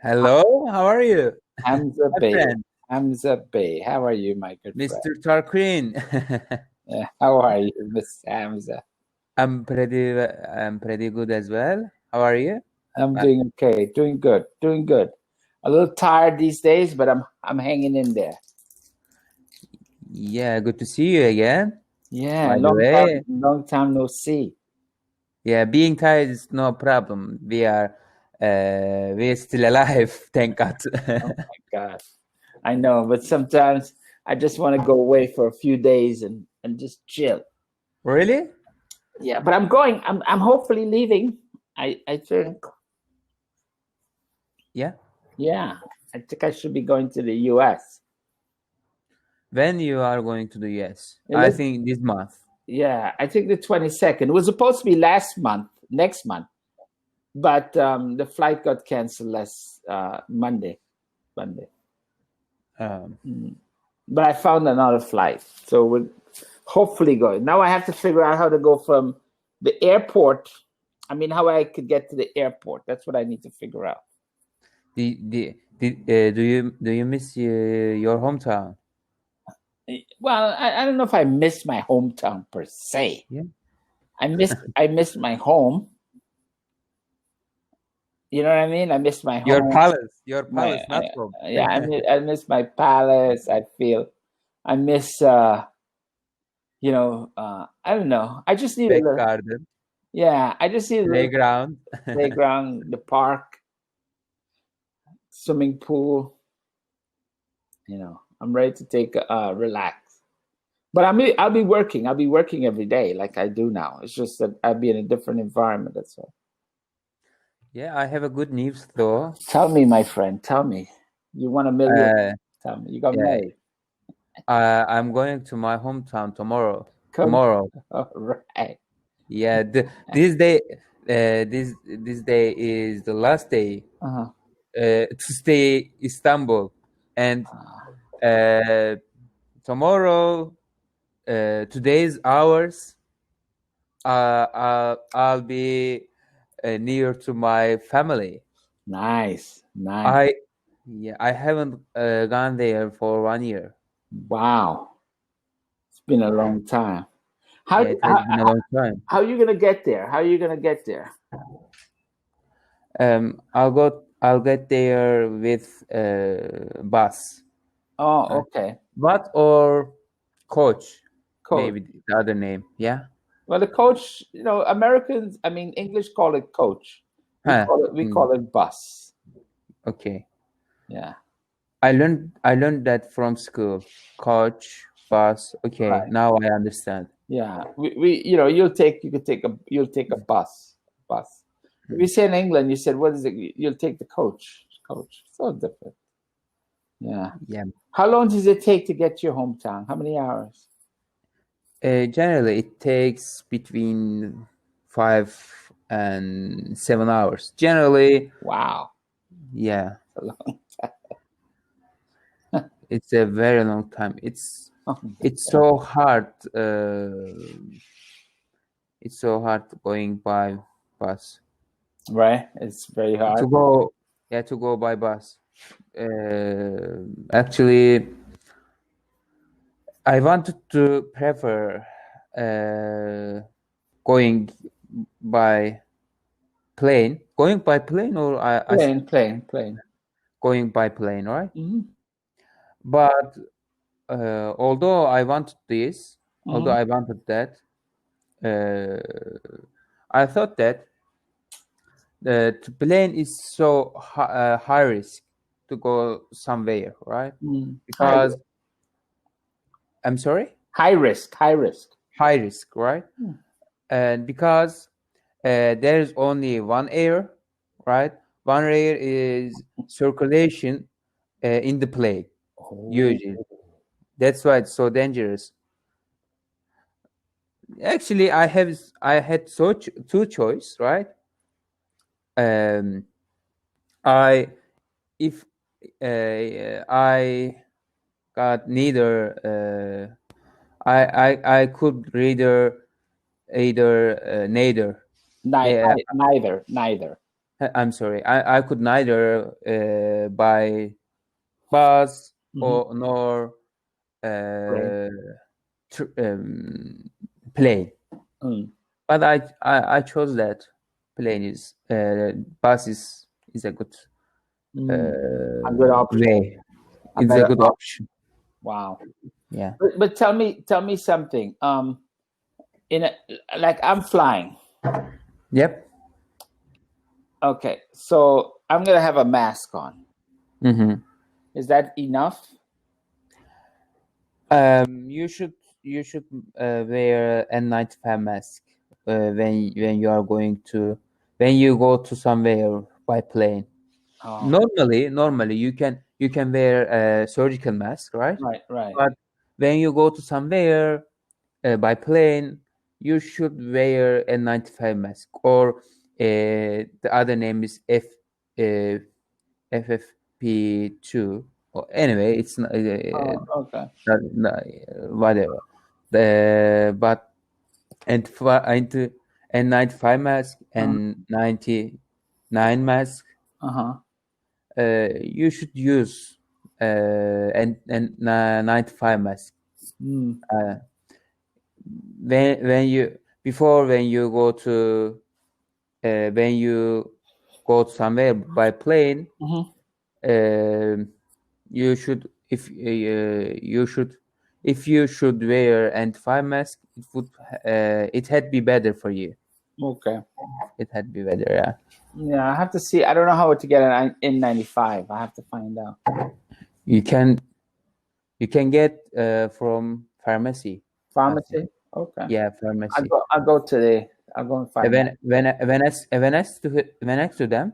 Hello, how are you, Hamza my Bey. friend, Hamza Bey. How are you, my good friend? Mr. Tarquin? How are you, Miss Hamza? I'm pretty good as well. How are you? I'm Uh, doing okay. Doing good. Doing good. A little tired these days, but I'm hanging in there. yeah, good to see you again. Yeah, By the way, long time no see. yeah, being tired is no problem. We're still alive, thank God. Oh my God. I know, but sometimes I just want to go away for a few days and just chill. Really? Yeah, but I'm going. I'm hopefully leaving. I think. Yeah. Yeah, I think I should be going to the US. When you are going to the US? It I looks think this month. Yeah, I think the 22nd. It was supposed to be next month, but the flight got canceled last Monday. Monday. Um, But I found another flight, so we're hopefully going. Now I have to figure out how to go from the airport. I mean, how I could get to the airport. That's what I need to figure out. do you miss your hometown? Well, I don't know if I miss my hometown per se. Yeah. I miss my home. You know what I mean? I miss my Your home. palace, My not home. Yeah, I miss my palace. I miss I don't know. I just need a Back little, garden, yeah, I just need a little playground. playground, the park, swimming pool. I'm ready to take relax. But I'll be working. I'll be working every day like I do now. It's just that I'll be in a different environment. That's all. Yeah, I have a good news though. Tell me, my friend. Tell me. You want a million? Uh, Tell me. You got yeah, married. I'm going to my hometown tomorrow. Come. Tomorrow. All right. Yeah, this day is the last day Uh-huh. to stay Istanbul, and uh, tomorrow, today's hours, I'll be near to my family. Nice. Nice. I haven't gone there for 1 year. Wow. It's been a long time. How Yeah, it has been a long time. how are you gonna get there? How are you gonna get there? I'll get there with bus, Oh, right? okay. But or coach, Coach. maybe the other name. Yeah. Well, the coach, Americans, I mean, English call it coach. Huh. We call it bus. Okay. Yeah. I learned that from school. Coach, bus. Okay, Right. now I understand. Yeah. You'll take a bus. Bus. If Hmm. you say in England, you said, what is it? You'll take the coach. Coach. So different. Yeah. Yeah. How long does it take to get to your hometown? How many hours? Generally, it takes between 5 and 7 hours. Generally, Wow. yeah, A long it's a very long time. It's time. it's so hard. It's so hard going by bus Right? It's very hard. to go. Yeah, to go by bus. Actually, I wanted to prefer going by plane. Going by plane, or Plane. going by plane, right? Hmm. But although I wanted this, although Hmm. I wanted that, uh, I thought that to plane is so high risk to go somewhere, right? High Because risk. I'm sorry, High risk. High risk. high risk, right? Hmm. And because there is only one air, right? One air is circulation in the plane Oh. usually. That's why it's so dangerous. Actually, I had two choice, right? Um, I if I got neither. I could either neither. Neither. Yeah, Neither. Neither. I'm sorry. I could neither buy bus or nor plane. But I chose that plane is bus is a good a good option. way. It's a good option. Wow. Yeah. But tell me something. Like I'm flying. Yep. Okay, so I'm gonna have a mask on. Mm-hmm. Is that enough? You should wear a N95 mask when you are going to when you go to somewhere by plane. Oh. Normally you can wear a surgical mask, right? Right. But when you go to somewhere by plane, you should wear a N95 mask, or the other name is FFP2. Or anyway, it's not, Okay. whatever. But N95 mask and 99 mask. You should use N95 mask. When you go to somewhere by plane, you should if you should wear N95 mask, it had be better for you. Okay. It had be better, yeah. Yeah, I have to see. I don't know how to get an N95. I have to find out. You can get from pharmacy. Pharmacy? Okay. Yeah, pharmacy. I'll go today. I'll go and find out. When ask to them,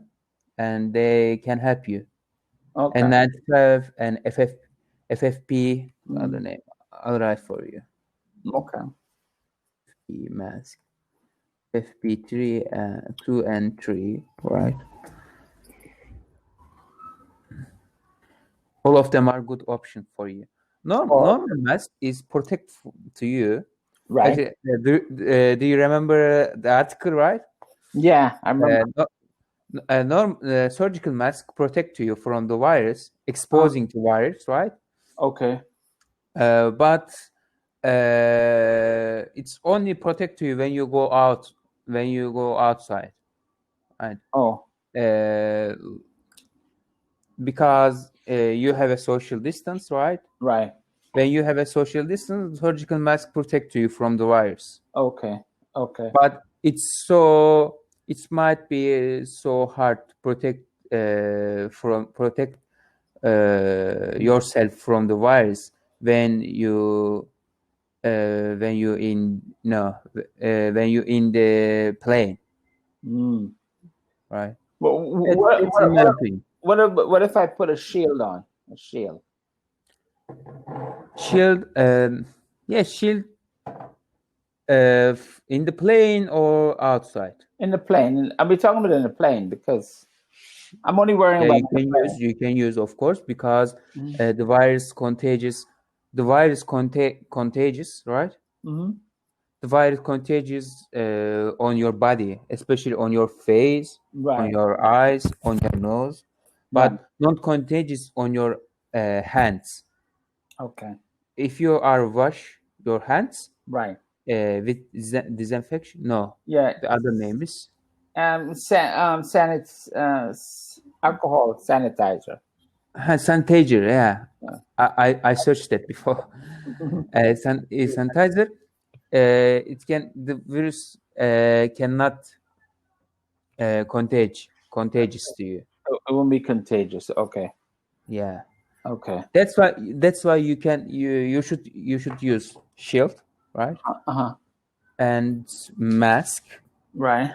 and they can help you. Okay. And N95 and FFP, other name, I'll write for you. Okay. FFP mask, FP3, 2 and 3, right? All of them are good option for you. Normal mask is protect to you. Right. Actually, do you remember the article, right? Yeah, I remember. Surgical mask protect you from the virus, exposing to virus, right? Okay. But it's only protect you when you go outside, right? Oh. Because you have a social distance, right? Right. When you have a social distance, surgical mask protect you from the virus. Okay. But it might be so hard to protect yourself from the virus when you in the plane, right? What if I put a shield on? A shield. Shield. Shield. In the plane or outside? In the plane. I'll be talking about in the plane because I'm only worrying about you can use, of course, because the virus contagious. The virus contagious, right? The virus contagious on your body, especially on your face, on your eyes, on your nose, but not contagious on your hands. Okay. If you are wash your hands, right, with disinfection, no, yeah, the other name is alcohol sanitizer. Sanitizer. Yeah, I searched that before. Sanitizer. The virus cannot contagious to you. It won't be contagious. Okay. Yeah. Okay. That's why you should use shield, right? And mask. Right.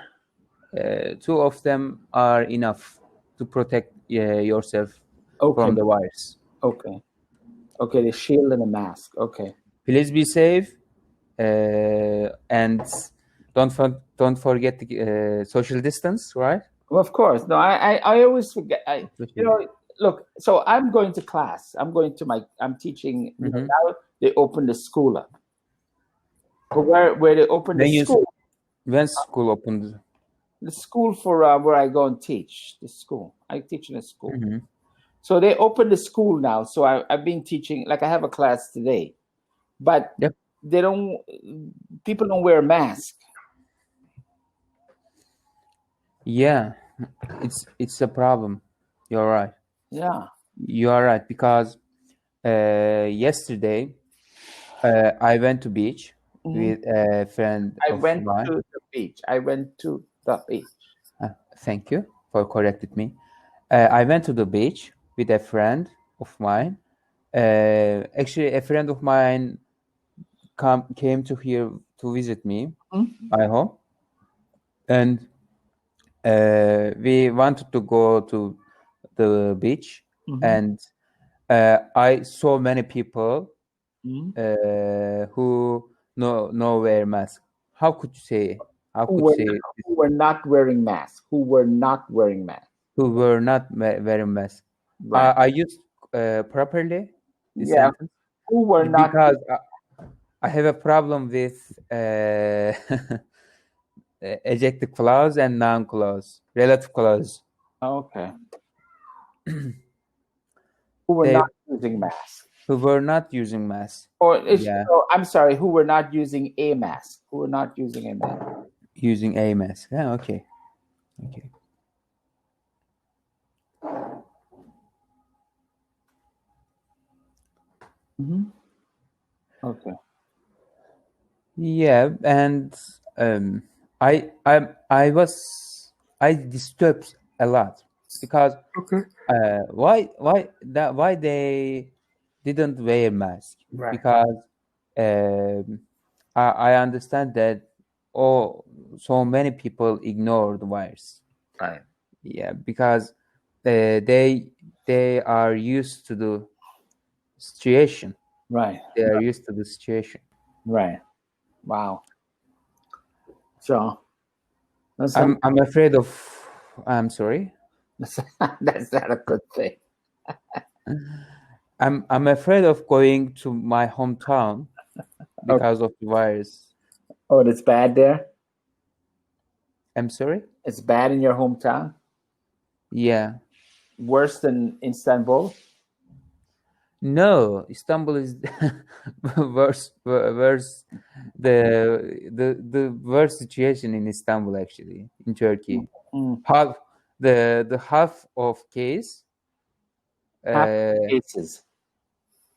Two of them are enough to protect yourself from the virus. Okay. Okay. The shield and the mask. Okay. Please be safe, and don't forget the social distance, right? Well, of course. No, I always forget. Look. So I'm going to class. I'm teaching. Now they open the school up. But where they open the school? When school opened? the school for where I go and teach. The school I teach in a school. Mhm. So they opened the school now. So I've been teaching. Like I have a class today, but Yep. they don't. People don't wear masks. Yeah, it's a problem. You're right. Yeah. You are right because yesterday I went to beach with a friend I of went mine. to the beach. I went to the beach. Thank you for correcting me. I went to the beach with a friend of mine. Actually, a friend of mine came to here to visit me, my home, and we wanted to go to the beach, and I saw many people who no wear mask. How could you say? How Who could were, say who were not wearing masks? Who were not wearing masks? who were not wearing mask? Right. I used properly the Yeah. sentence Who were not? because I have a problem with adjective clause and noun clause, relative clause. Okay. Who were They not using masks? who were not using mask. Or it's, Yeah, oh, I'm sorry. Who were not using a mask? Who were not using a mask? using a mask. Yeah, okay. Okay. Yeah, and I disturbed a lot because why they didn't wear mask? Right. Because I understand that so many people ignore the virus. Right. Yeah, because they are used to the situation. Right. They are used to the situation. Right. Wow. So that's I'm afraid of. I'm sorry. that's not a good thing. I'm afraid of going to my hometown because of the virus. Oh, it's bad there. I'm sorry. It's bad in your hometown. Yeah. Worse than Istanbul. No, Istanbul is worse. The worst situation in Istanbul, actually, in Turkey. Half the half of case. Cases.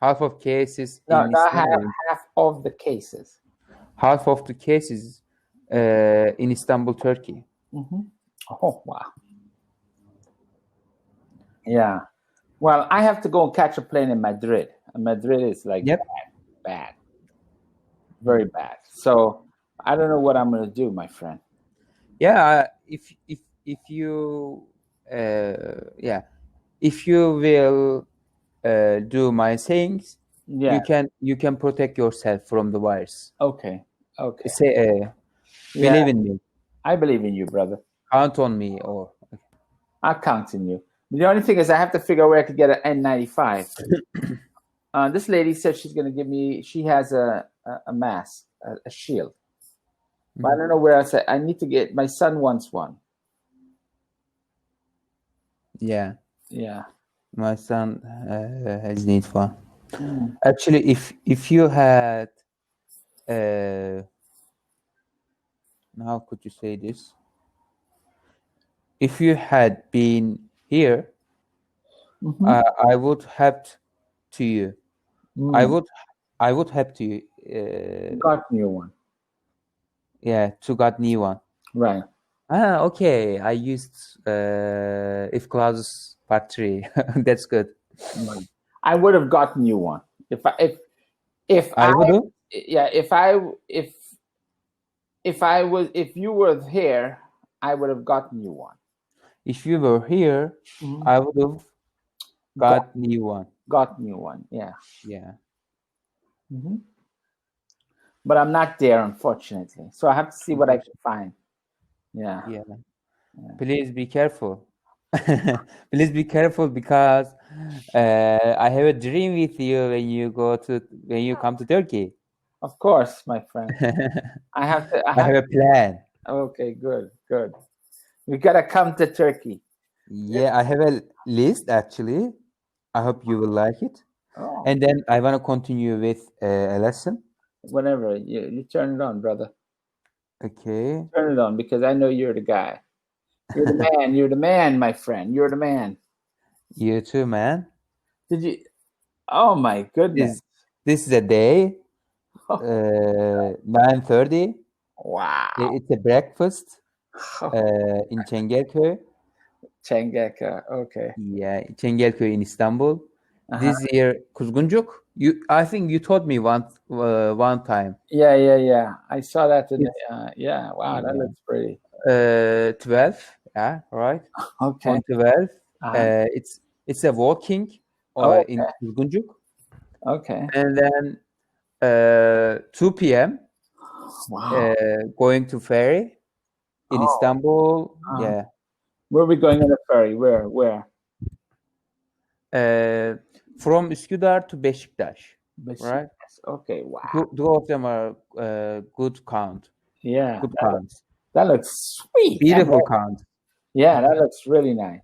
Half of cases No, in not Istanbul. half of the cases. Half of the cases in Istanbul, Turkey. Oh wow. Yeah. Well, I have to go and catch a plane in Madrid. And Madrid is like bad, very bad. So I don't know what I'm going to do, my friend. Yeah, if you if you will do my sayings, Yeah. you can protect yourself from the virus. Okay. Say believe in me. I believe in you, brother. Count on me, or I'll count on you. The only thing is I have to figure out where I could get an N95. This lady said she's going to give me. She has a mask, a shield. But I don't know where else. I need to get. My son wants one. Yeah. Yeah. My son has need one. Actually, if you had, how could you say this? If you had been here, I would help to you. I would help to you. Got new one. Yeah, to got new one. Right. Okay. I used if clauses part 3. That's good. I would have gotten you one if you were here, I would have gotten you one. If you were here, I would have got new one. Got new one. Yeah. Yeah. But I'm not there, unfortunately. So I have to see what I can find. Yeah. Yeah. Please be careful. Please be careful because I have a dream with you when you come to Turkey. Of course, my friend. I have a plan. Okay, good. We gotta come to Turkey. Yeah, I have a list actually. I hope you will like it. Oh, And then I want to continue with a lesson. whenever you turn it on, brother. Okay. Turn it on because I know you're the guy. You're the man. You're the man, my friend. You're the man. You too, man. Did you? Oh my goodness! This is a day. 9:30. Wow. It's a breakfast in Çengelköy. Çengelköy. Okay. Yeah, Çengelköy in Istanbul. Uh-huh. This year Kuzguncuk. I think you told me one time. Yeah. I saw that today. Yeah. Wow, that looks pretty. 12. Yeah, right. Okay. On 12. Uh-huh. It's a walking Okay. in Kuzguncuk. Okay. And then 2 p.m. Wow. Going to ferry in Istanbul. Uh-huh. Yeah. Where are we going on a ferry? Where? From Üsküdar to Beşiktaş. Right? Okay. Wow. Two of them are good count. Yeah. Good counts. That looks sweet. Beautiful count. Yeah, that looks really nice.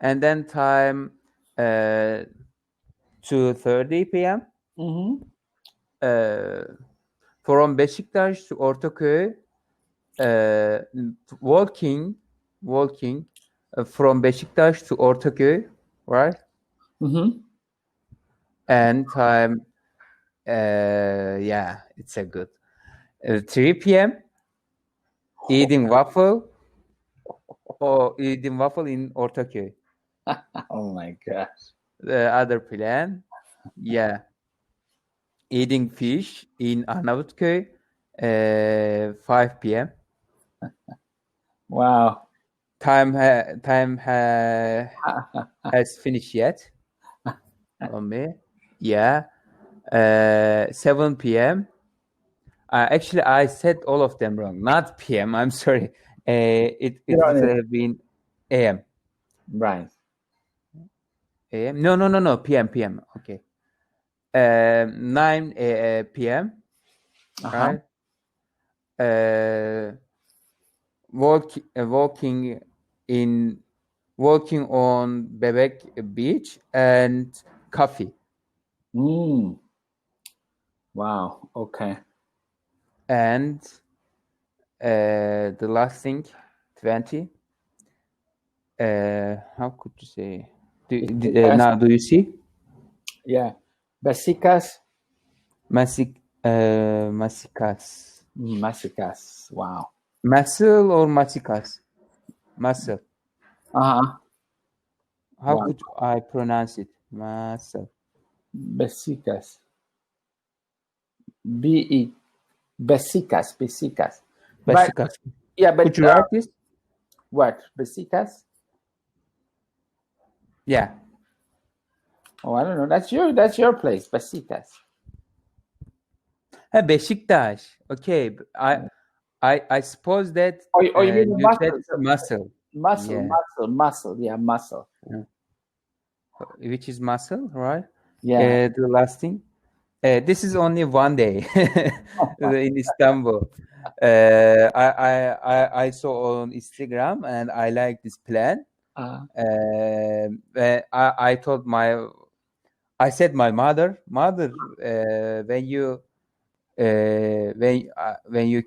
And then time 2:30 p.m. Mm-hmm. From Beşiktaş to Ortaköy, walking from Beşiktaş to Ortaköy, right? Mm-hmm. And time, yeah, it's a good 3 p.m. Eating waffle in Ortaköy. Oh my gosh. The other plan, yeah, eating fish in Arnavutköy, 5 p.m. Wow. Time has finished yet on me. Yeah. 7 p.m. Actually, I said all of them wrong. Not p.m. I'm sorry. It would have been a.m. Right. A.m. No. p.m. Okay. 9 p.m. Uh-huh. Right. Walking on Bebek Beach and coffee. Wow. Okay. And the last thing, 20. How could you say? Now, do you see? Yeah. Basikas. Masikas. Masikas. Wow. Muscle or masikas? Muscle. Uh-huh. How could I pronounce it? Muscle. Basikas. B-E. Basikas. Basikas. Yeah, but could you write this? What? Basikas? Yeah. Oh, I don't know. That's your place, Basikas. Beşiktaş. Okay. I suppose that you mean you said muscle. Muscle. Yeah, muscle. Yeah. Which is muscle, right? Yeah. The last thing. This is only one day in Istanbul. I saw on Instagram and I like this plan. I said my mother, when you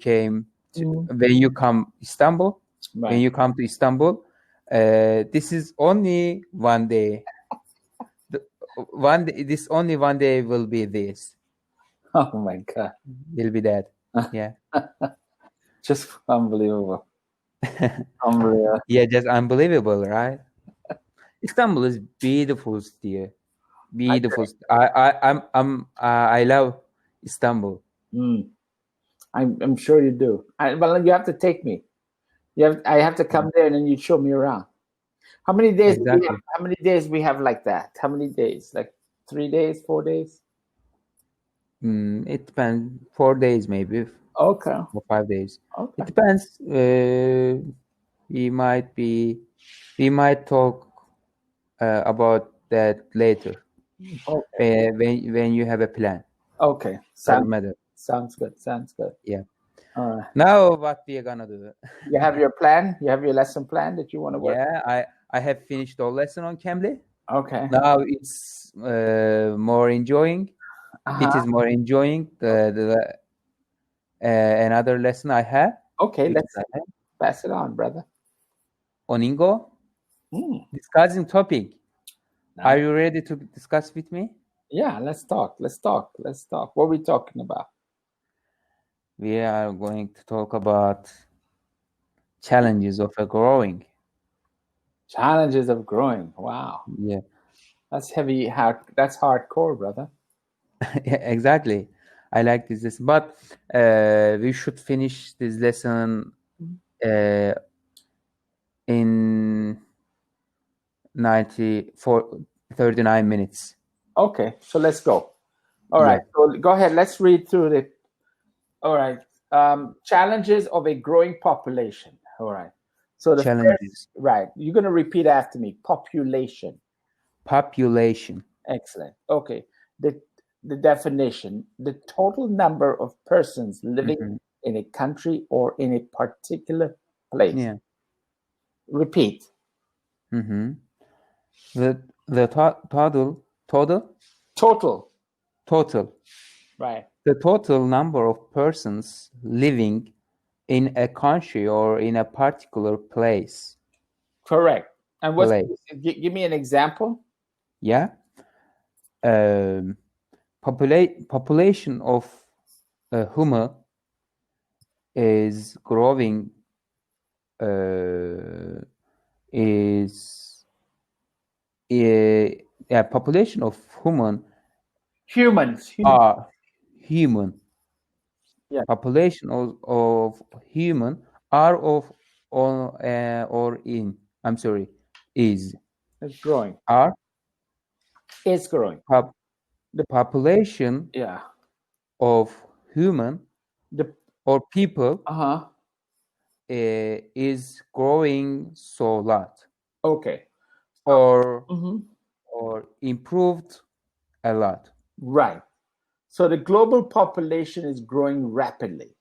come Istanbul, Right. when you come to Istanbul, this is only one day. This only one day will be this. Oh my God. Will be that. Yeah. Just unbelievable. Unreal. Yeah, just unbelievable, right? Istanbul is beautiful city. Beautiful. I love Istanbul. I'm sure you do. Well, you have to take me. I have to come there and then you show me around. How many days? Exactly. How many days we have like that? How many days? Like 3 days, 4 days? It depends. 4 days maybe. Okay. Or 5 days. Okay. It depends. We might talk about that later. Okay. When you have a plan. Okay. Doesn't matter. Sounds good. Yeah. Now what we are gonna do? You have your plan? You have your lesson plan that you want to work? Yeah, I have finished the lesson on Cambly. Okay. Now it's more enjoying. It is more enjoying the another lesson I have. Okay, let's pass it on, brother. Oningo, discussing topic. Are you ready to discuss with me? Yeah, let's talk. What are we talking about? We are going to talk about challenges of growing. Challenges of growing. Wow. Yeah. That's heavy. That's hardcore, brother. Yeah, exactly. I like this lesson, but we should finish this lesson in 39 minutes. Okay, so let's go. All right, so go ahead. Let's read through it. All right. Challenges of a growing population. All right. So the challenges. Right. You're going to repeat after me. Population. Population. Excellent. Okay. The definition: the total number of persons living in a country or in a particular place. Yeah. Repeat. The total. Right. The total number of persons living in a country or in a particular place. Correct. And give me an example. Yeah. Population of human is growing. Population of humans are human. Yeah. Population of human are of or in. I'm sorry. Is. It's growing. Are. It's growing. The population. Yeah. Of human. Or people. Is growing so lot. Okay. Or improved a lot. Right. So the global population is growing rapidly.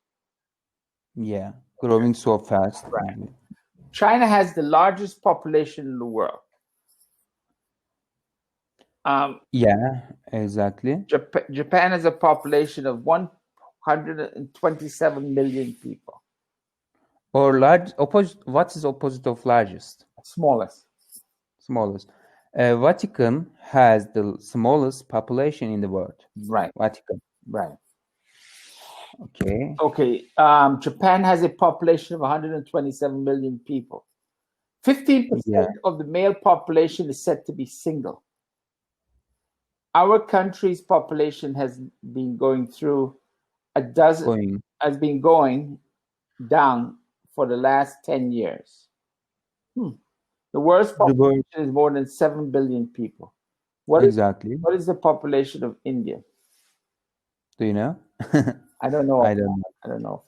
Yeah, growing so fast. Right. China has the largest population in the world. Yeah, exactly. Japan has a population of 127 million people. Or large opposite. What is opposite of largest? Smallest. Vatican has the smallest population in the world. Right. Vatican. Right. Okay. Japan has a population of 127 million people. 15% of the male population is said to be single. Our country's population has been going through has been going down for the last 10 years. The world's population is more than 7 billion people. What is the population of India? Do you know? I don't know. I don't know.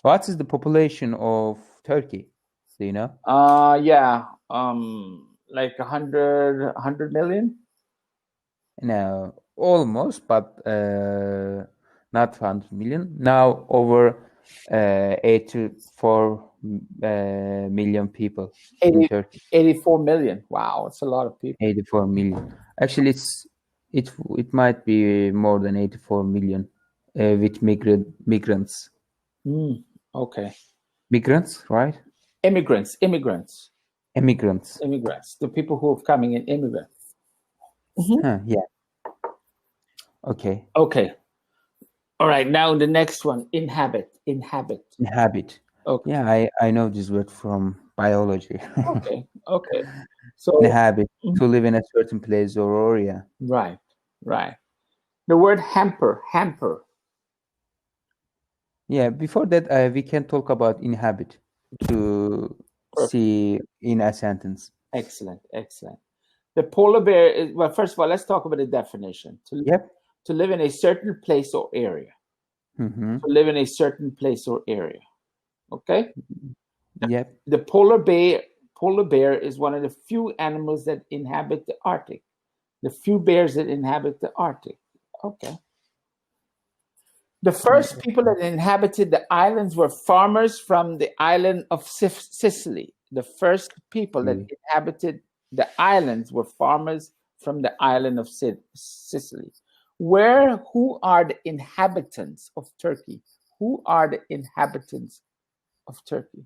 What is the population of Turkey? Do you know? Like 100 million? No, almost, but not 100 million. Now over 84 million people in Turkey. 84 million. Wow, it's a lot of people. 84 million. Actually, it might be more than 84 million with migrants. Okay. Migrants, right? Immigrants. The people who are coming in immigrants. Yeah. Okay. All right. Now the next one, inhabit. Okay. Yeah, I know this word from biology. Okay. So inhabit, to live in a certain place or area. Right. The word hamper. Yeah. Before that, we can talk about inhabit to see in a sentence. Excellent. The polar bear is, well, first of all, let's talk about the definition. To live in a certain place or area. To live in a certain place or area. Okay? Yep. The polar bear is one of the few animals that inhabit the Arctic. The few bears that inhabit the Arctic. Okay. The first people that inhabited the islands were farmers from the island of Sicily. The first people that inhabited the islands were farmers from the island of Sicily. Who are the inhabitants of Turkey? Who are the inhabitants of Turkey?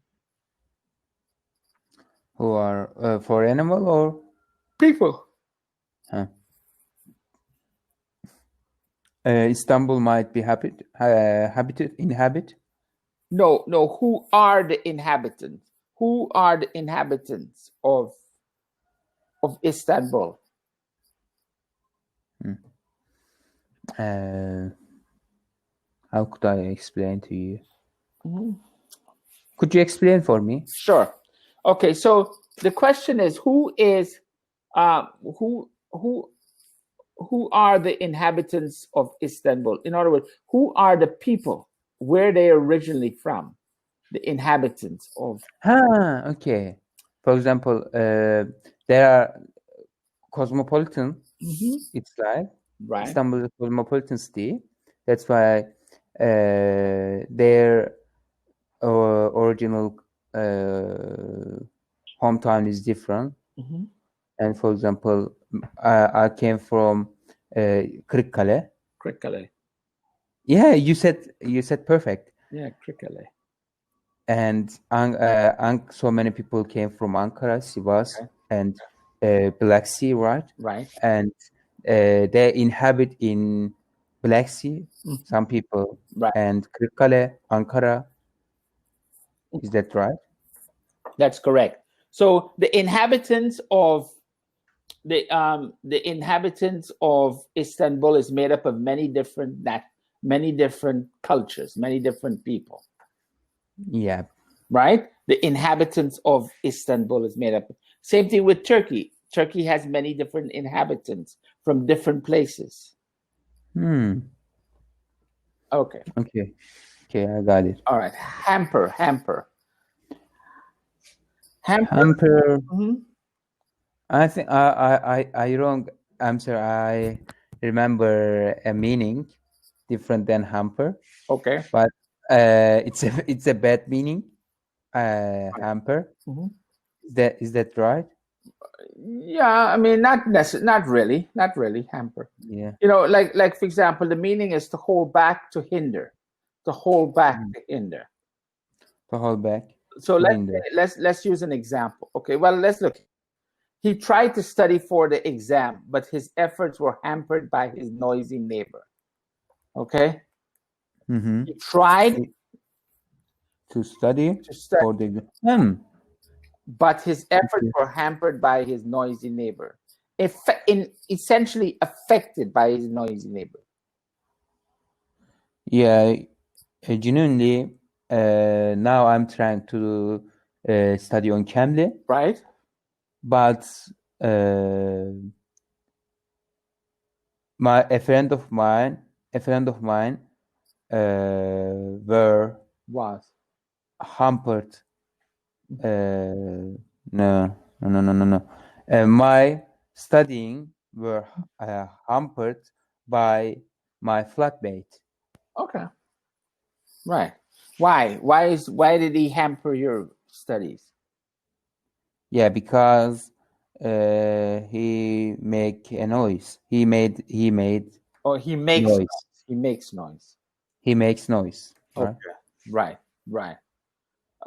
Who are for animal or people? Huh. Istanbul might be inhabit. No. Who are the inhabitants? Who are the inhabitants of Istanbul? How could I explain to you? Could you explain for me? Sure. Okay. So the question is, who are the inhabitants of Istanbul? In other words, who are the people? Where they originally from? The inhabitants of. Okay. For example, there are cosmopolitan. It's like right. Istanbul is a cosmopolitan city. That's why their original hometown is different. And for example, I came from Kırıkkale. Kırıkkale. Yeah, you said perfect. Yeah, Kırıkkale. And so many people came from Ankara, Sivas, and Black Sea, right? Right. And they inhabit in Black Sea, some people, right. And Kırıkkale, Ankara. Is that right? That's correct. So the inhabitants of Istanbul is made up of many different cultures, many different people. Yeah. Right? The inhabitants of Istanbul is made up. Same thing with Turkey. Turkey has many different inhabitants from different places. Okay, I got it. All right. Hamper. I think I wrong answer. I remember a meaning different than hamper. Okay. But it's a bad meaning. Hamper. Is that right? Yeah, I mean not really hamper. Yeah. Like for example, the meaning is to hold back, to hinder, to hold back, to hinder. To hold back. So let's use an example. Okay, well, let's look. He tried to study for the exam, but his efforts were hampered by his noisy neighbor. Okay. He tried to study for the exam, but his efforts were hampered by his noisy neighbor. Essentially affected by his noisy neighbor. Yeah, genuinely. Now I'm trying to study on Cambly, right? But a friend of mine was hampered. No. My studying were hampered by my flatmate. Okay. Right. Why did he hamper your studies? Yeah, because he make a noise. He made. Oh, he makes noise. He makes noise. He makes noise. Okay. Right.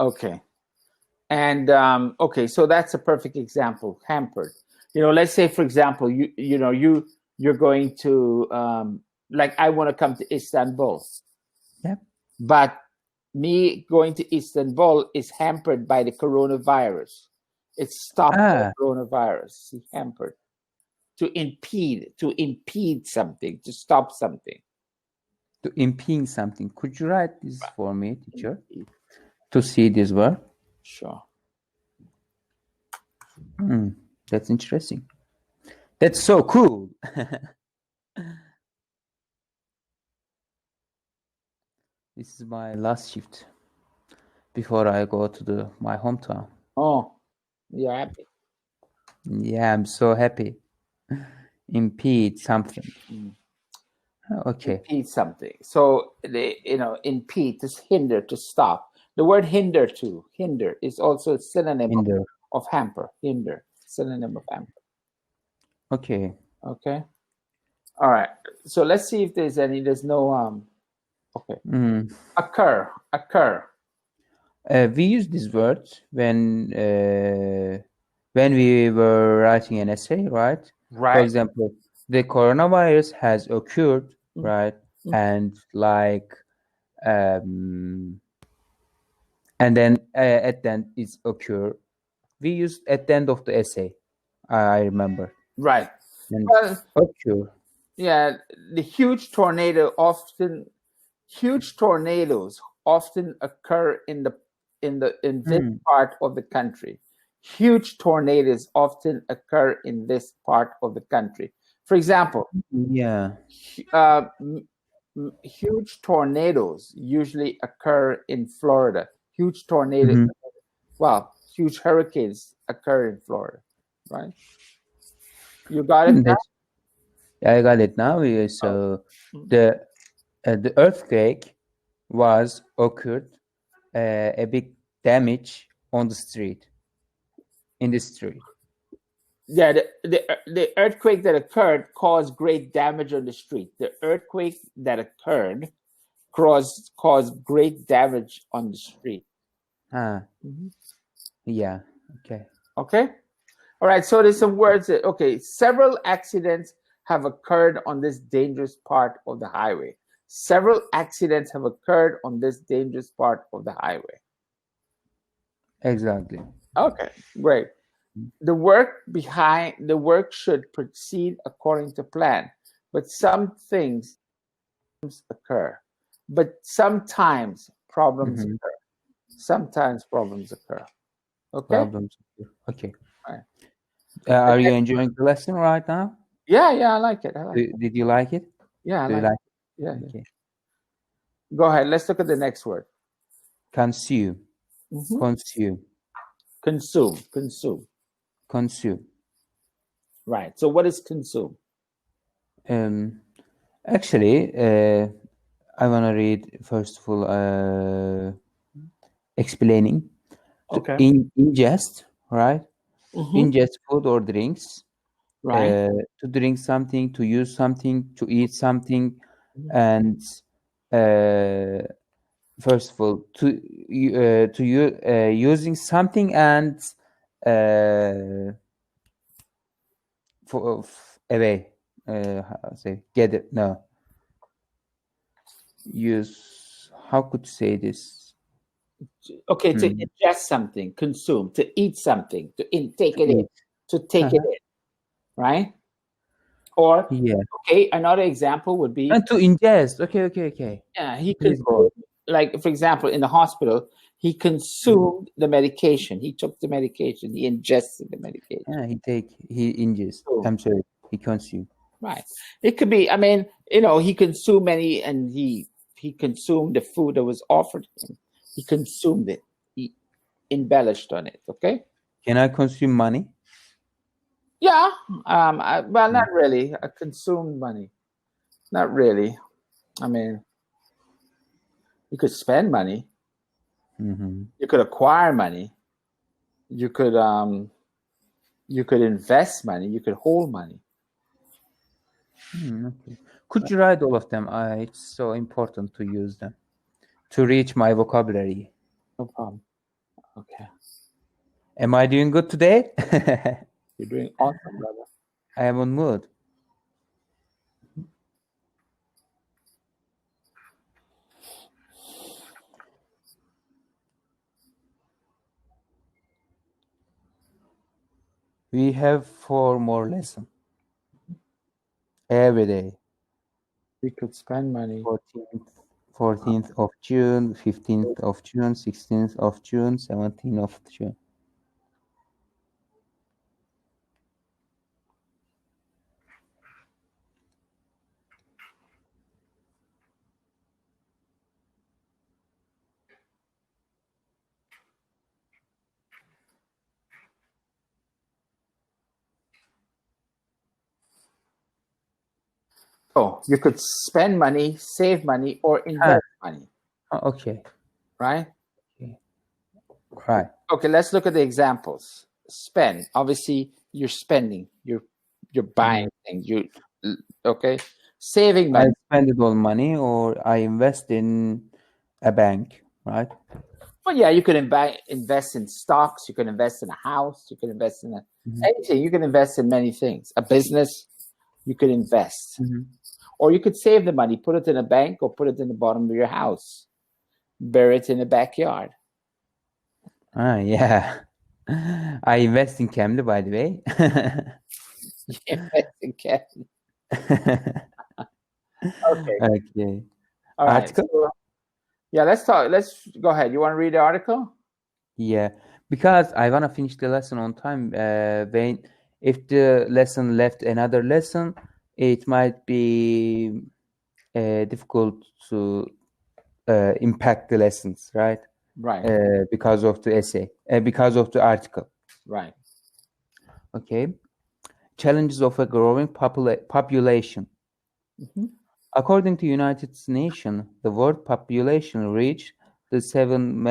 Okay. And okay, so that's a perfect example. Hampered. Let's say for example, you're going to like I want to come to Istanbul. Yeah. But me going to Istanbul is hampered by the coronavirus. It's stopped by the coronavirus. It's hampered. To impede something, to stop something. To impede something. Could you write this for me, teacher? To see this word? Sure. That's interesting. That's so cool. This is my last shift before I go to my hometown. Oh, you're happy? Yeah, I'm so happy. Impede something. Okay. Impede something. So they, impede, to hinder, to stop. The word hinder is also a synonym Hinder. of hamper. Hinder, synonym of hamper. Okay. Okay. All right. So let's see if there's any. There's no okay. Occur. We use this word when we were writing an essay, right? Right. For example, the coronavirus has occurred, right? And and then at the end it's occur. We used at the end of the essay. I remember. Right. And Well, occur. Yeah, the huge tornadoes often occur in this part of the country. Huge tornadoes often occur in this part of the country. For example, huge tornadoes usually occur in Florida. Huge tornadoes, huge hurricanes occur in Florida, right? You got it now? I got it now. So the earthquake was occurred, a big damage on the street. In the street. Yeah, the earthquake that occurred caused great damage on the street. The earthquake that occurred caused great damage on the street. Yeah. Okay. Okay. All right. So there's some words that several accidents have occurred on this dangerous part of the highway. Several accidents have occurred on this dangerous part of the highway. Exactly. Okay, great. The work should proceed according to plan, but some things occur. But sometimes problems occur. Sometimes problems occur. Okay. Problems. Okay. Right. Are you enjoying the lesson right now? Yeah, I like it. Did you like it? Yeah, I like it. Yeah. Okay. Go ahead. Let's look at the next word. Consume. Consume. Consume. Right. So what is consume? Actually, I want to read first of all explaining. Okay. Ingest, right? Ingest food or drinks. Right. To drink something, to use something, to eat something, and first of all, using something and away. Get it? No. Use. How could you say this? Okay, to ingest something, consume, to eat something, to take it in, to take it in, right? Or another example would be and to ingest. Okay. Yeah, he consumed, like for example, in the hospital, he consumed the medication. He took the medication. He ingested the medication. He ingests. I'm sorry, he consumed. Right. It could be. I mean, he consumed and he consumed the food that was offered to him. He consumed it. He embellished on it. Okay. Can I consume money? Yeah. Well, not really. I consumed money. Not really. I mean, you could spend money. You could acquire money. You could invest money. You could hold money. Okay. Could you write all of them? It's so important to use them to reach my vocabulary. No problem. Okay. Am I doing good today? You're doing awesome, brother. I am on mood. We have 4 more lessons every day. We could spend money. 14th of June, 15th of June, 16th of June, 17th of June. Oh, you could spend money, save money, or invest money. Okay. Right? Right. Okay, let's look at the examples. Spend. Obviously, you're spending. You're buying things. Okay. Saving money. I spend it all money, or I invest in a bank, right? Well, yeah, you could invest in stocks. You could invest in a house. You could invest in anything. You can invest in many things. A business, you could invest. Or you could save the money, put it in a bank, or put it in the bottom of your house. Bury it in the backyard. Yeah. I invest in Cambly, by the way. You invest in cash. Okay. Okay. All right. Article? So, yeah, let's talk. Let's go ahead. You want to read the article? Yeah, because I want to finish the lesson on time. If the lesson left another lesson, it might be difficult to impact the lessons, right? Right. Because of the essay, because of the article. Right. Okay. Challenges of a growing population. According to United Nations, the world population reached the 7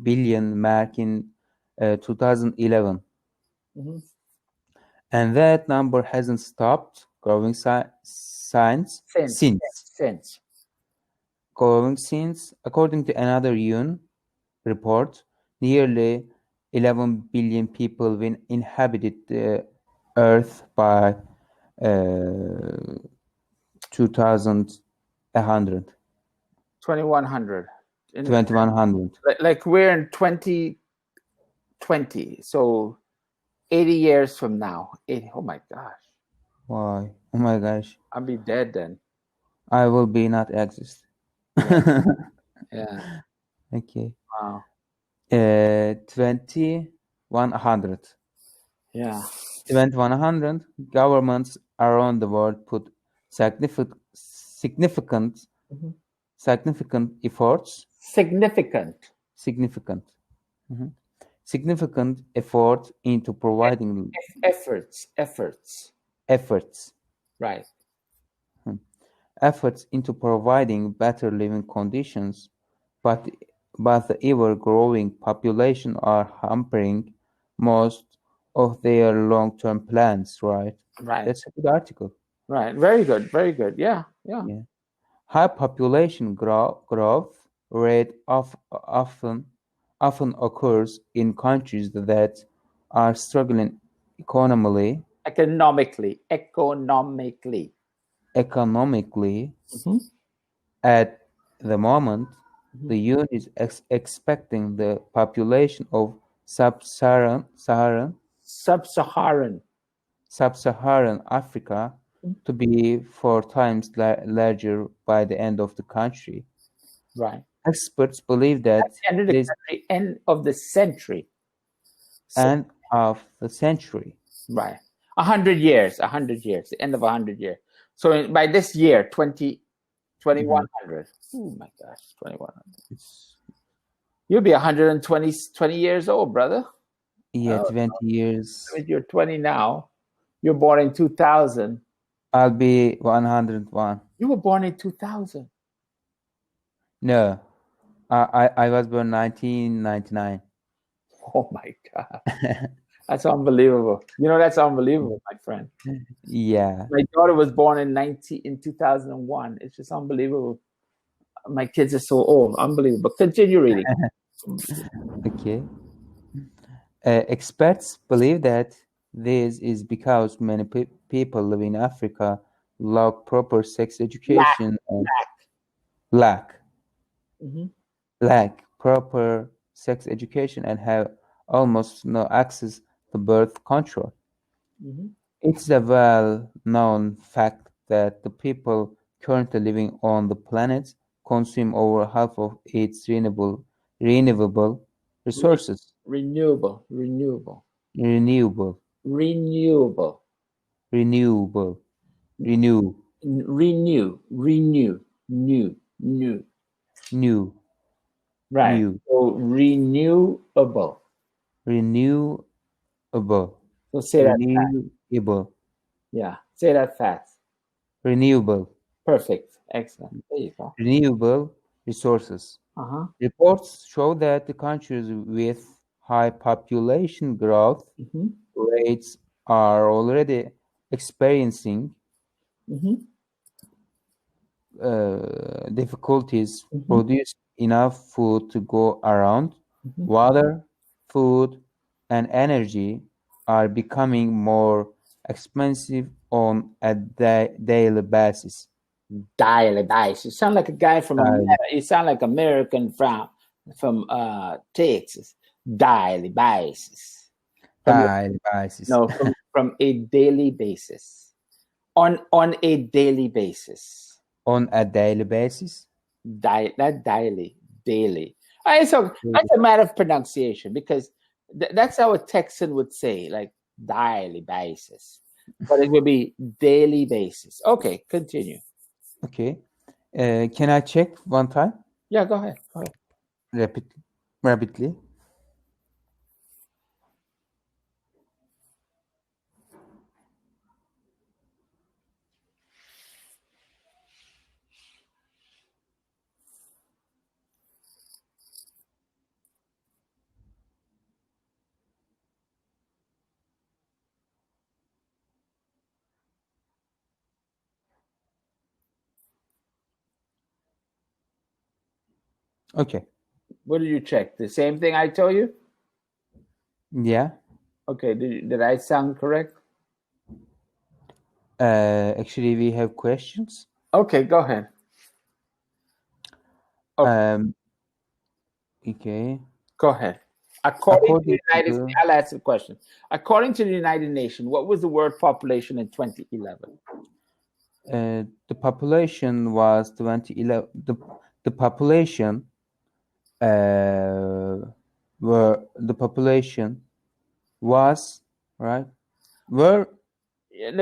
billion mark in 2011. And that number hasn't stopped growing since. Growing since, according to another UN report, nearly 11 billion people will inhabited the Earth by 2100. 2100. Like we're in 2020, so 80 years from now. Oh my gosh. Why? Oh my gosh. I'll be dead then. I will be not exist. Yeah. Okay. Wow. 2100. Yeah. 2100 governments around the world put significant efforts. Significant effort into providing efforts. Right. Efforts into providing better living conditions, but the ever-growing population are hampering most of their long-term plans, right? Right. That's a good article. Right. Very good. Very good. Yeah. High population growth rate often occurs in countries that are struggling economically. At the moment, the UN is expecting the population of sub-Saharan Africa to be 4 times larger by the end of the century. Right. Experts believe that end of the century. End of the century. Right. 100 years. The end of 100 years. So by this year, 2100. Oh my gosh, 2100. You'll be 120 years old, brother. Yeah, 20 years. You're 20 now. You're born in 2000. I'll be 101. You were born in 2000. No, I was born 1999. Oh my God. That's unbelievable. That's unbelievable, my friend. Yeah. My daughter was born in 2001. It's just unbelievable. My kids are so old. Unbelievable. Continue reading. Okay. Experts believe that this is because many people living in Africa lack proper sex education and lack proper sex education and have almost no access to birth control. It's a well-known fact that the people currently living on the planet consume over half of its renewable resources. Renewable. Right. New. So renewable. So say that fast. Renewable. Yeah. Say that fast. renewable. Perfect. Excellent. There you go. Renewable resources. Reports show that the countries with high population growth rates are already experiencing difficulties produce enough food to go around. Water, food, and energy are becoming more expensive on a daily basis. Daily basis. You sound like a guy from America. You sound like American from Texas. Daily basis. Daily basis. No, from a daily basis. On a daily basis. On a daily basis? Not daily. Daily. It's a matter of pronunciation, because that's how a Texan would say, like daily basis. But it would be daily basis. Okay, continue. Okay. Can I check one time? Yeah, go ahead. Rapidly. Okay. What did you check? The same thing I told you? Yeah. Okay. Did I sound correct? Actually, we have questions. Okay, go ahead. Okay. Go ahead. According to the United, I'll ask the question. According to the United Nations, what was the world population in 2011? The population was 2011. The population was right. The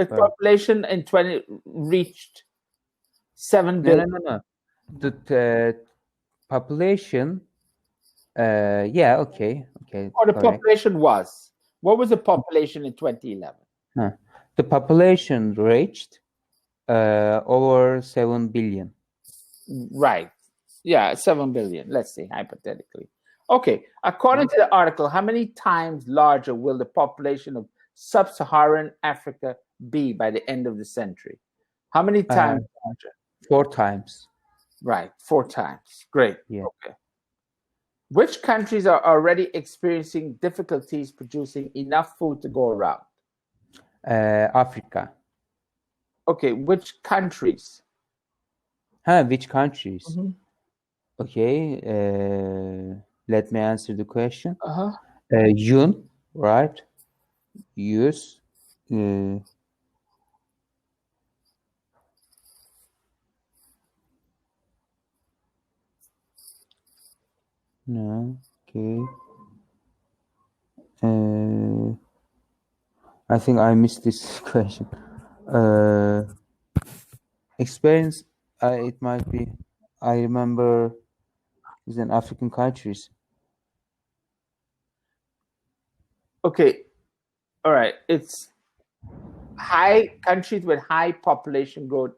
population in 20 reached 7 billion. No. The population. Yeah. Okay. Or the population was. What was the population in 2011? The population reached over 7 billion. Right. Yeah, 7 billion. Let's say hypothetically. Okay. According to the article, how many times larger will the population of sub-Saharan Africa be by the end of the century? How many times larger? 4 times. Right. 4 times. Great. Yeah. Okay. Which countries are already experiencing difficulties producing enough food to go around? Africa. Okay. Which countries? Which countries? Okay. Let me answer the question. Yun, right? Use. No. Okay. I think I missed this question. Experience. It might be. I remember. It's in African countries. Okay. All right. It's high countries with high population growth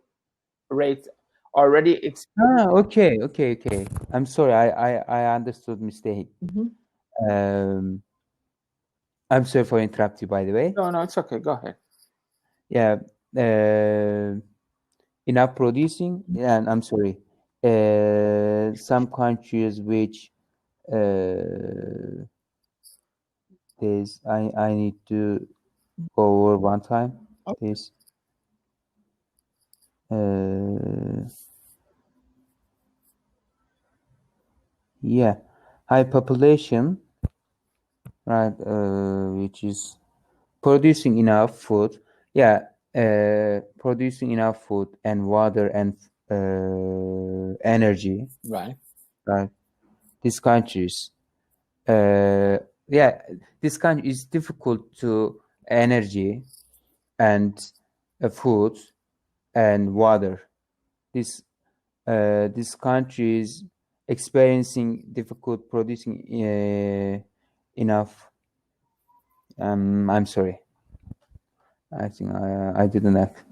rates already. Okay. I'm sorry. I understood mistake. I'm sorry for interrupting you, by the way. No, it's okay. Go ahead. Yeah. Enough producing, and I'm sorry. Some countries which there's I need to go over one time. This yeah, high population, right? Which is producing enough food. Yeah, producing enough food and water and energy. Right. These countries. This country is difficult to energy and food and water. This country is experiencing difficult producing enough. I'm sorry. I think I didn't act.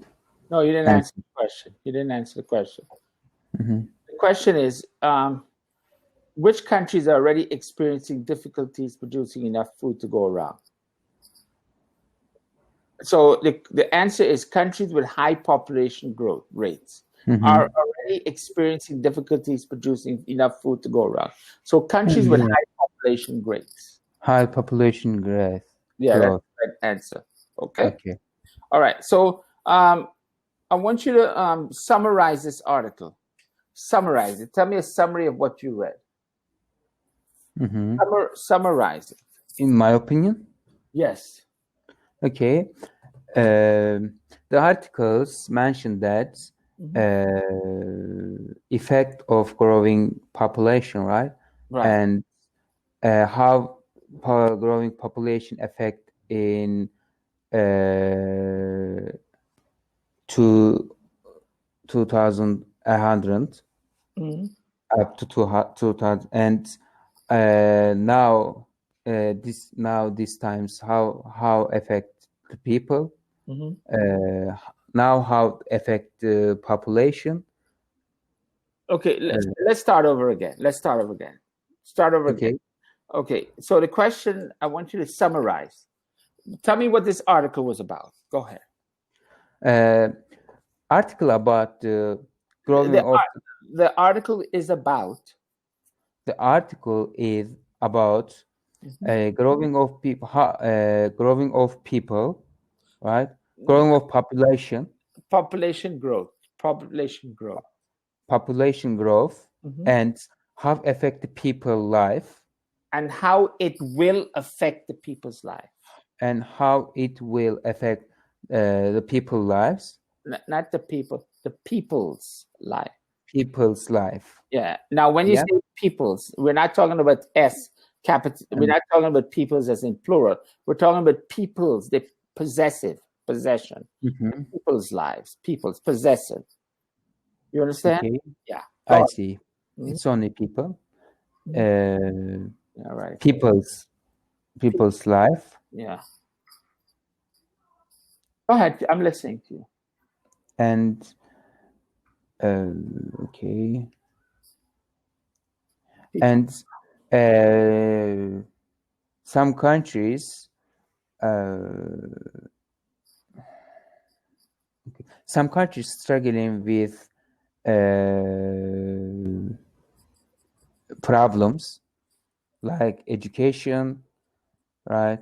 No, you didn't answer the question. You didn't answer the question. Mhm. The question is, which countries are already experiencing difficulties producing enough food to go around? So the answer is countries with high population growth rates are already experiencing difficulties producing enough food to go around. So countries with high population rates. High population growth. Yeah, that's the right answer. Okay. Okay. All right. So I want you to summarize this article. Summarize it. Tell me a summary of what you read. Summarize it. In my opinion? Yes. Okay. The articles mentioned that effect of growing population, right? Right. And how growing population affect in to 2100 up to 2000, and now these times how affect the people, now how affect the population. Okay, let's start over again. Start over again. Okay, so the question, I want you to summarize. Tell me what this article was about. Go ahead. Article about growing the article is about. The article is about growing of people, right? Growing of population. Population growth, and how affect the people's life, and how it will affect the people's life, and how it will affect the people's lives. Not the people, the people's life. People's life. Yeah. Now, when you say people's, we're not talking about S capital. We're not talking about people's as in plural. We're talking about people's, the possession, people's lives, people's possessive. You understand? Okay. Yeah. I see. It's only people. All right. People's life. Yeah. Go ahead. I'm listening to you. And okay. And some countries struggling with problems like education, right?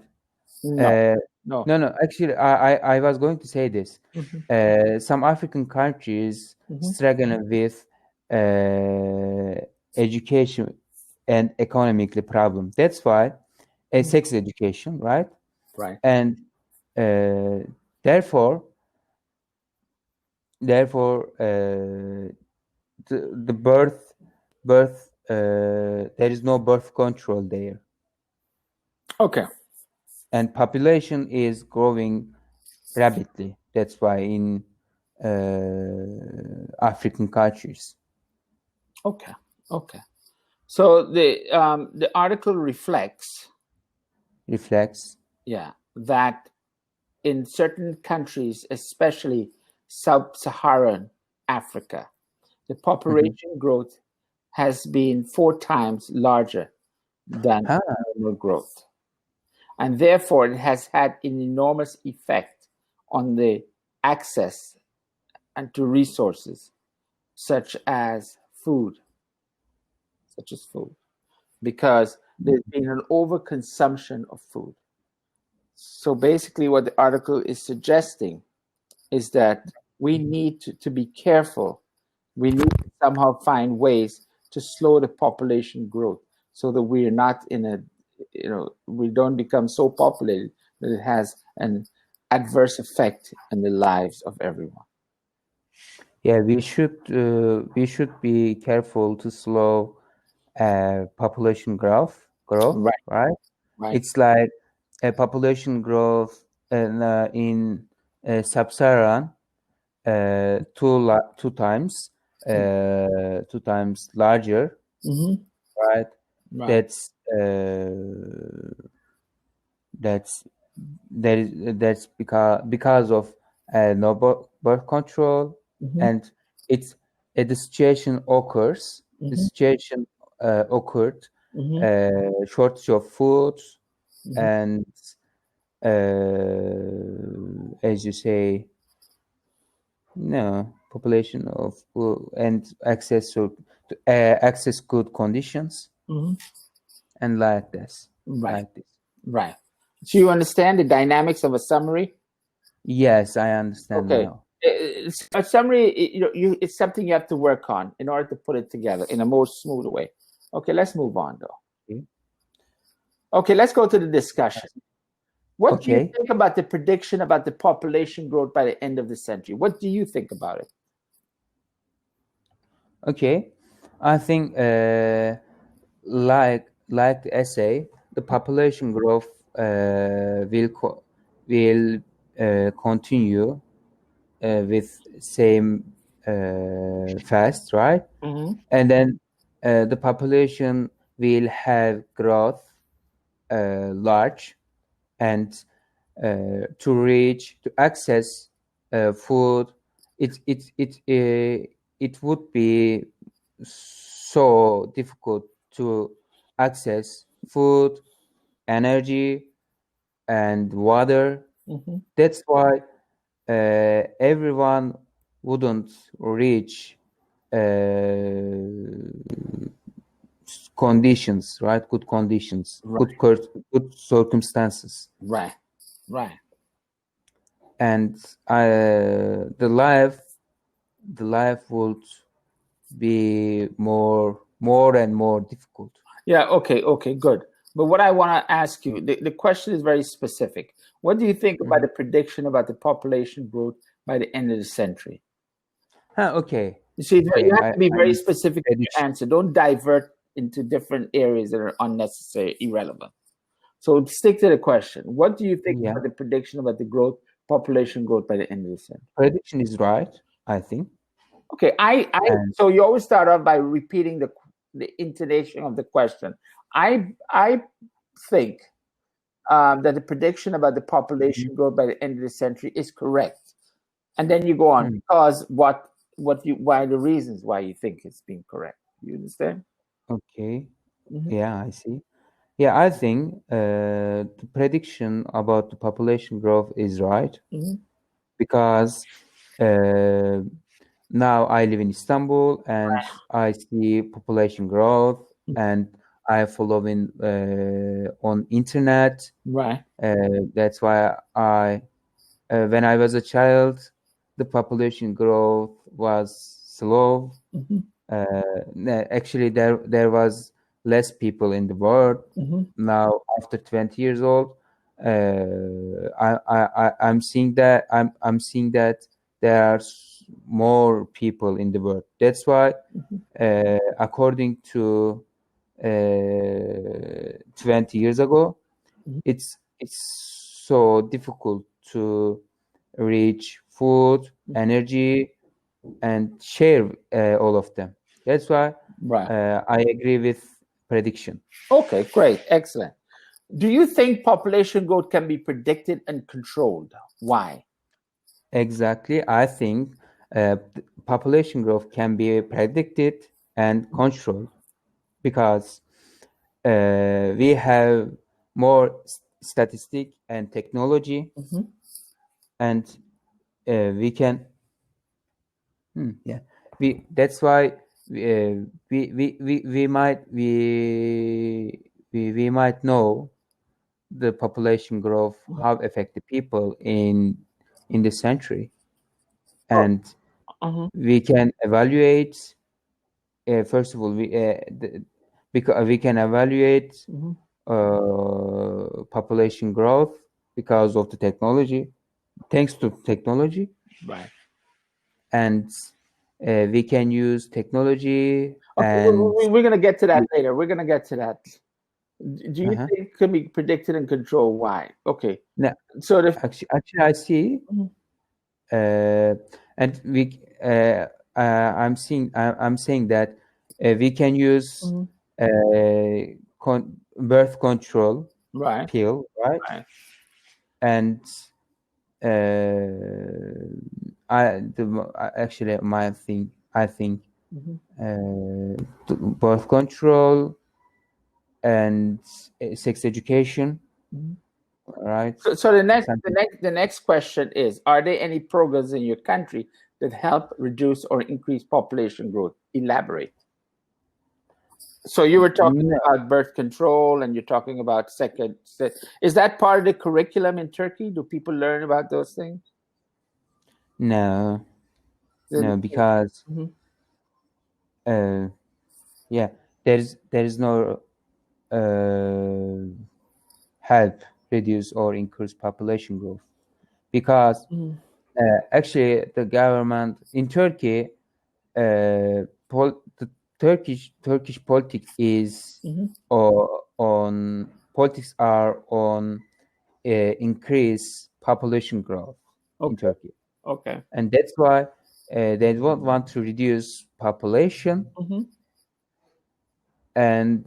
No. Actually, I was going to say this. Some African countries struggling with education and economically problem. That's why sex education, right? Right. And therefore, the birth there is no birth control there. Okay. And population is growing rapidly. That's why in African countries. Okay. So the article reflects. Yeah, that in certain countries, especially sub-Saharan Africa, the population growth has been 4 times larger than normal growth. And therefore, it has had an enormous effect on the access and to resources such as food, because there's been an overconsumption of food. So basically what the article is suggesting is that we need to be careful. We need to somehow find ways to slow the population growth so that we're not we don't become so populated that it has an adverse effect on the lives of everyone. Yeah, we should be careful to slow population growth, right? It's like a population growth in sub-Saharan 2 times larger, right? That's because of no birth control, and it's the situation occurs. The situation occurred, shortage of food, and as you say, no population of and access to access good conditions, and like this, like this. Right. So you understand the dynamics of a summary? Yes, I understand now. A summary, it's something you have to work on in order to put it together in a more smooth way. Okay, let's move on though. Okay, let's go to the discussion. What do you think about the prediction about the population growth by the end of the century? What do you think about it? Okay, I think like the essay, the population growth will continue with same fast, right? And then the population will have growth large, and to access food, it would be so difficult to access food, energy, and water. That's why everyone wouldn't reach conditions, right? Good conditions, good circumstances. Right. And the life would be more and more difficult. Yeah. Okay. Good. But what I want to ask you, the question is very specific. What do you think about the prediction about the population growth by the end of the century? Okay. You see, you have to be very specific in your answer. Don't divert into different areas that are unnecessary, irrelevant. So stick to the question. What do you think about the prediction about the population growth by the end of the century? Prediction is right, I think. Okay, so you always start off by repeating the intonation of the question. I think that the prediction about the population growth by the end of the century is correct, and then you go on because why the reasons why you think it's being correct. You understand? Okay. Yeah, I see. Yeah, I think the prediction about the population growth is right, because now I live in Istanbul and I see population growth, and I follow on internet. Right. That's why when I was a child, the population growth was slow. Actually, there was less people in the world. Now, after 20 years old, I'm seeing that there are more people in the world. That's why, according to 20 years ago, it's so difficult to reach food, energy, and share all of them. That's why I agree with prediction. Okay, great, excellent. Do you think population growth can be predicted and controlled? Why? Exactly. I think population growth can be predicted and controlled because we have more statistic and technology, and we can. That's why we might know the population growth, how affect the people in the century, and we can evaluate. First of all, because we can evaluate population growth because of the technology, thanks to technology, right? And we can use technology. Okay, and we're going to get to that later. We're going to get to that. Do you think it can be predicted and controlled? Why? Okay. No, so actually, I see, and we. I'm saying that we can use birth control pill, right? And Actually, I think birth control and sex education, right? So the next question is: are there any programs in your country that help reduce or increase population growth? Elaborate. So you were talking about birth control, and you're talking about second. Is that part of the curriculum in Turkey? Do people learn about those things? No, because yeah, there is no help reduce or increase population growth, because actually the government in Turkey, the Turkish politics is on increase population growth in Turkey. Okay. And that's why they don't want to reduce population, and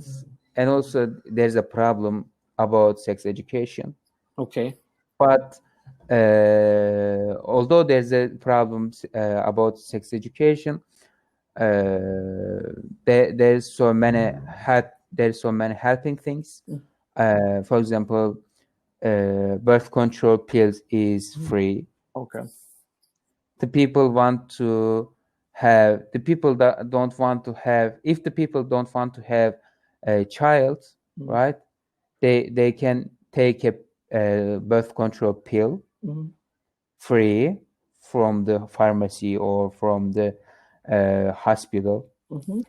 also there's a problem about sex education. Okay. But although there's a problem about sex education, there's so many helping things. For example, birth control pills is free. Okay. The people want to have, the people that don't want to have, if the people don't want to have a child, right, they can take a birth control pill free from the pharmacy or from the hospital. So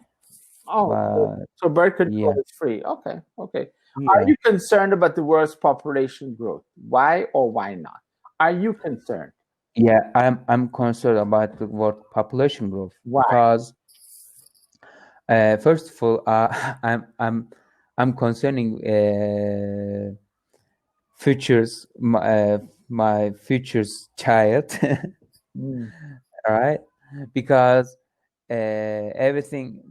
birth control is free. Okay. Are you concerned about the world's population growth? Why or why not? Are you concerned? Yeah, I'm concerned about the world population growth. Why? Because first of all, I'm concerning my future's child, right? Because everything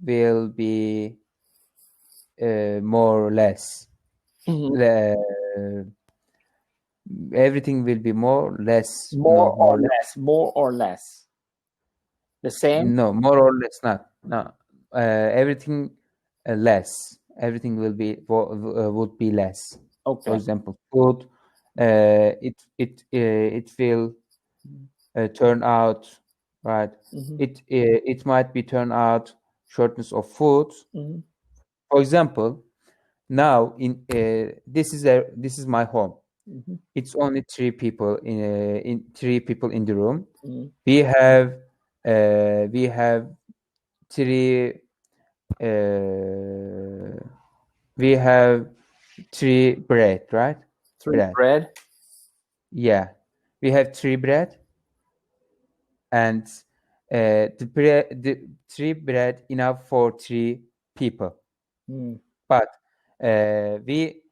will be more or less. Everything will be more or less. More or less. The same? No, more or less not. No, everything less. Everything will be would be less. Okay. For example, food. It will turn out, right. It might be turn out shortness of food. For example, now in this is my home. It's only three people in the room. We have three bread, right? Three bread. Yeah, we have three bread, and the three bread enough for three people. But we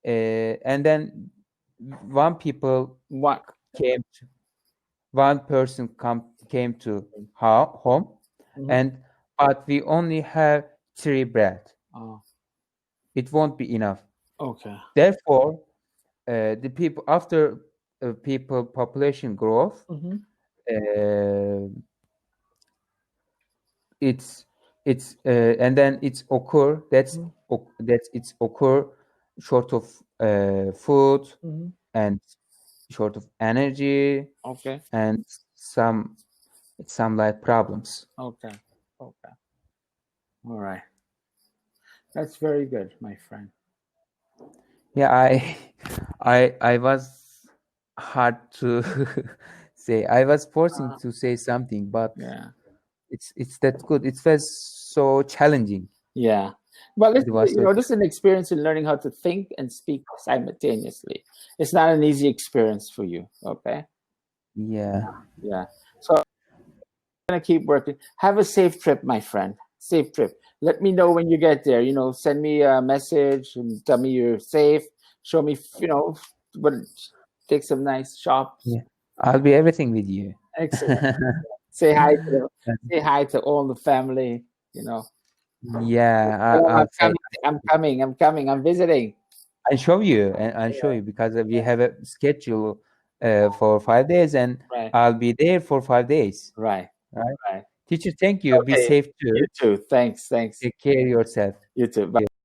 and then one person came to home, but we only have three bread. It won't be enough. Okay. Therefore, the people after people population growth, it's and then it's occur it's occur short of food and short of energy. Okay. And some like problems. Okay. All right. That's very good, my friend. Yeah, I was hard to say. I was forcing to say something, but it's that good. It was so challenging. Yeah. Well, this is an experience in learning how to think and speak simultaneously. It's not an easy experience for you. Okay. Yeah. So I'm gonna keep working. Have a safe trip, my friend. Safe trip. Let me know when you get there. Send me a message and tell me you're safe. Show me, but take some nice shots. Yeah, I'll be everything with you. Excellent. Say hi to all the family. Yeah, I'm coming. I'm visiting. I show you, because we have a schedule for 5 days, and Right. I'll be there for 5 days. Right. Right. Right. Teacher, thank you. Be Okay. safe too. You too. Thanks. Take care of yourself. You too. Bye.